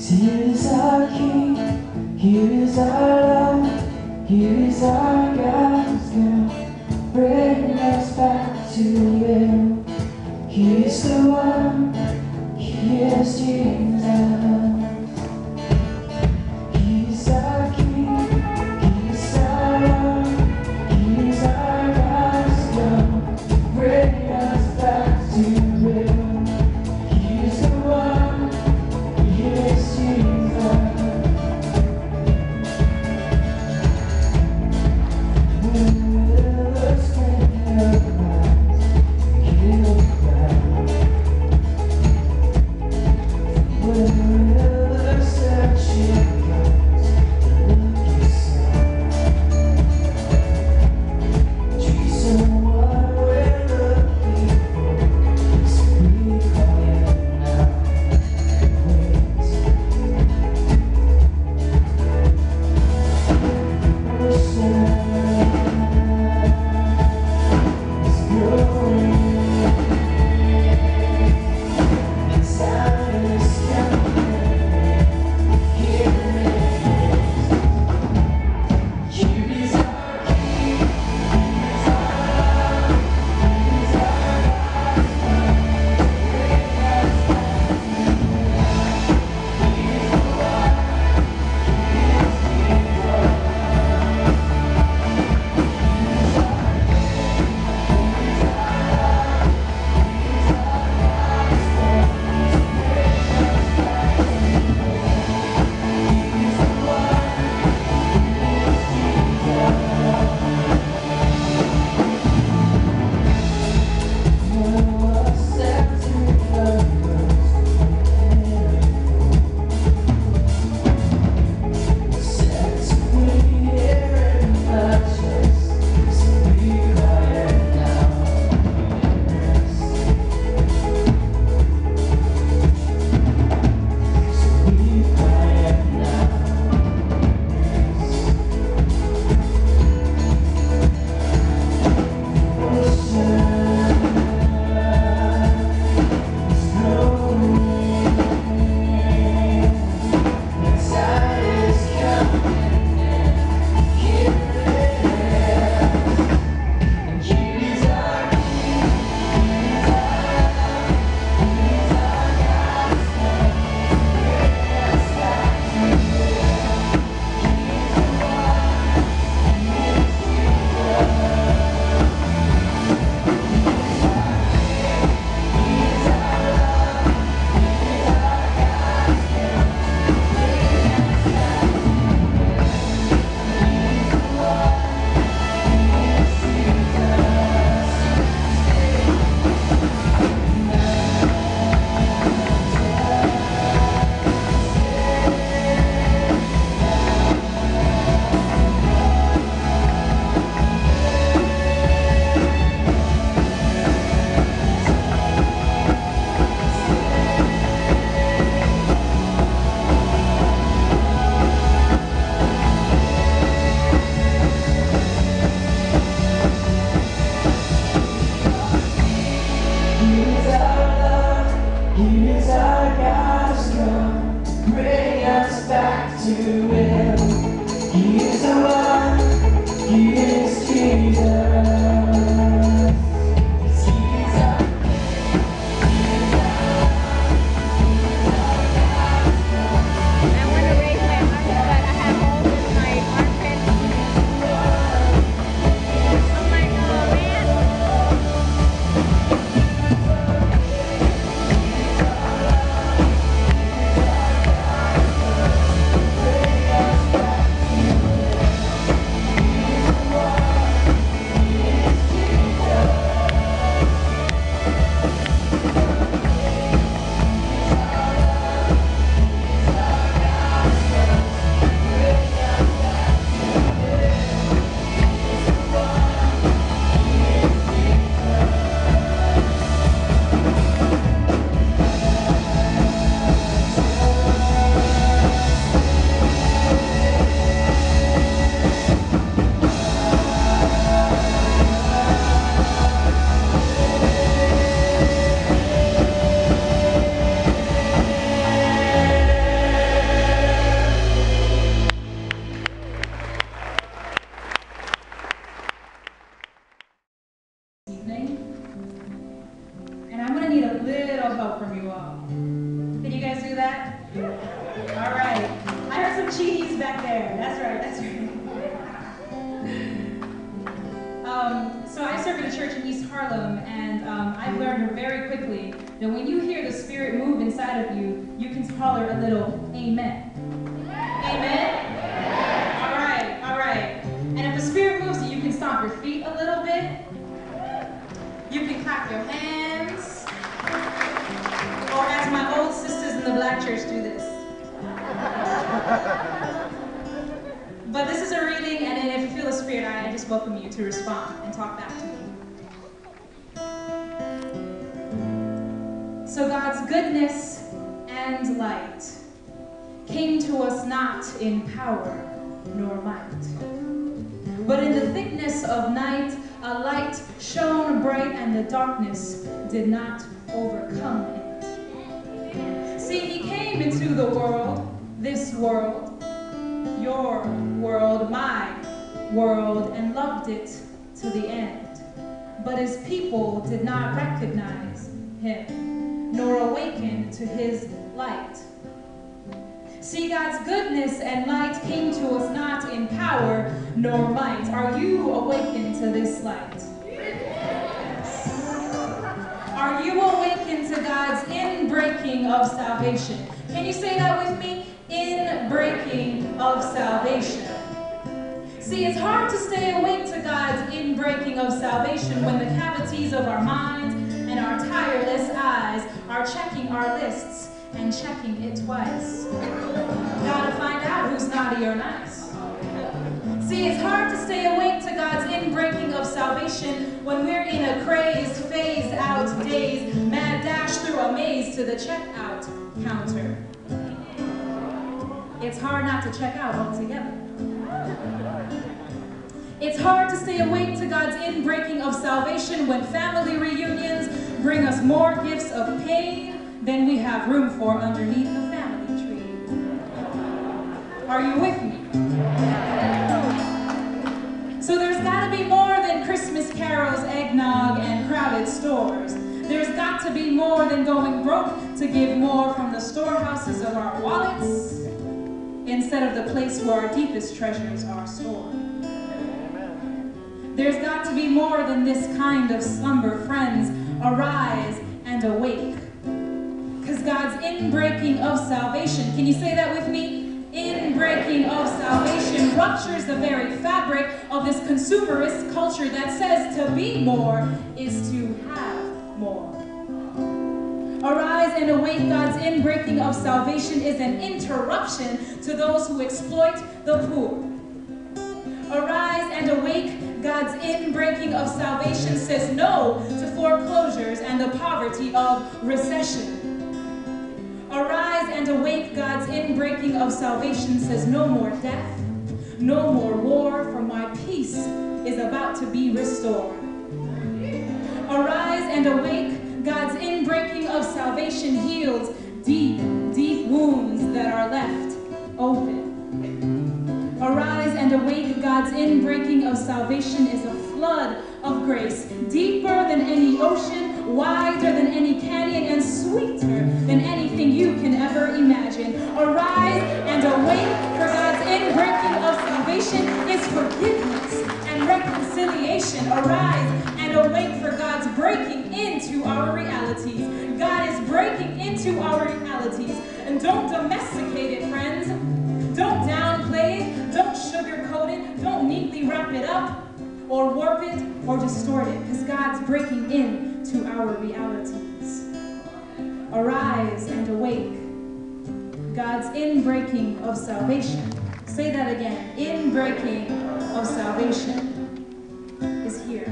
Here is our King, here is our love, here is our God who's gonna bring us back to Him. He is the one, He is Jesus. He is our King, He is our love, He is our God who's gonna bring us back to Him. He is the one, He is Jesus. help from you all. Can you guys do that? All right. I heard some cheese back there. That's right, that's right. So I serve in a church in East Harlem, and I've learned very quickly that when you hear the Spirit move inside of you, you can holler a little amen. Amen? All right, all right. And if the Spirit moves you, you can stomp your feet a little bit. You can clap your hands. Or as my old sisters in the black church do this. But this is a reading, and then if you feel the Spirit, I just welcome you to respond and talk back to me. So God's goodness and light came to us not in power nor might, but in the thickness of night, a light shone bright, and the darkness did not overcome it. See, he came into the world, this world, your world, my world, and loved it to the end. But his people did not recognize him, nor awaken to his light. See, God's goodness and light came to us not in power nor might. Are you awakened to this light? Yes. Are you awakened to God's inbreaking of salvation? Can you say that with me? Inbreaking of salvation. See, it's hard to stay awake to God's inbreaking of salvation when the cavities of our minds and our tireless eyes are checking our lists and checking it twice. Gotta find out who's naughty or nice. See, it's hard to stay awake to God's inbreaking of salvation when we're in a crazed, phased out daze, mad dash through a maze to the checkout counter. It's hard not to check out altogether. It's hard to stay awake to God's inbreaking of salvation when family reunions bring us more gifts of pain than we have room for underneath the family tree. Are you with me? So there's got to be more than Christmas carols, eggnog, and crowded stores. There's got to be more than going broke to give more from the storehouses of our wallets instead of the place where our deepest treasures are stored. There's got to be more than this kind of slumber, friends. Arise and awake. Because God's inbreaking of salvation, can you say that with me? Inbreaking of salvation ruptures the very fabric of this consumerist culture that says to be more is to have more. Arise and awake, God's inbreaking of salvation is an interruption to those who exploit the poor. Arise and awake, God's inbreaking of salvation says no to foreclosures and the poverty of recession. Arise and awake, God's inbreaking of salvation says no more death, no more war, for my peace is about to be restored. Arise and awake, God's inbreaking of salvation heals deep, deep wounds that are left open. Arise and awake, God's inbreaking of salvation is a flood of grace, deeper than any ocean, wider than any canyon, and sweeter than anything you can ever imagine. Arise and awake, for God's inbreaking of salvation is forgiveness and reconciliation. Arise and awake, for God's breaking into our realities. God is breaking into our realities. And don't domesticate it, friends. Don't downplay it. Don't sugarcoat it. Don't neatly wrap it up or warp it or distort it, because God's breaking into our realities. Arise and awake. God's inbreaking of salvation. Say that again. Inbreaking of salvation is here.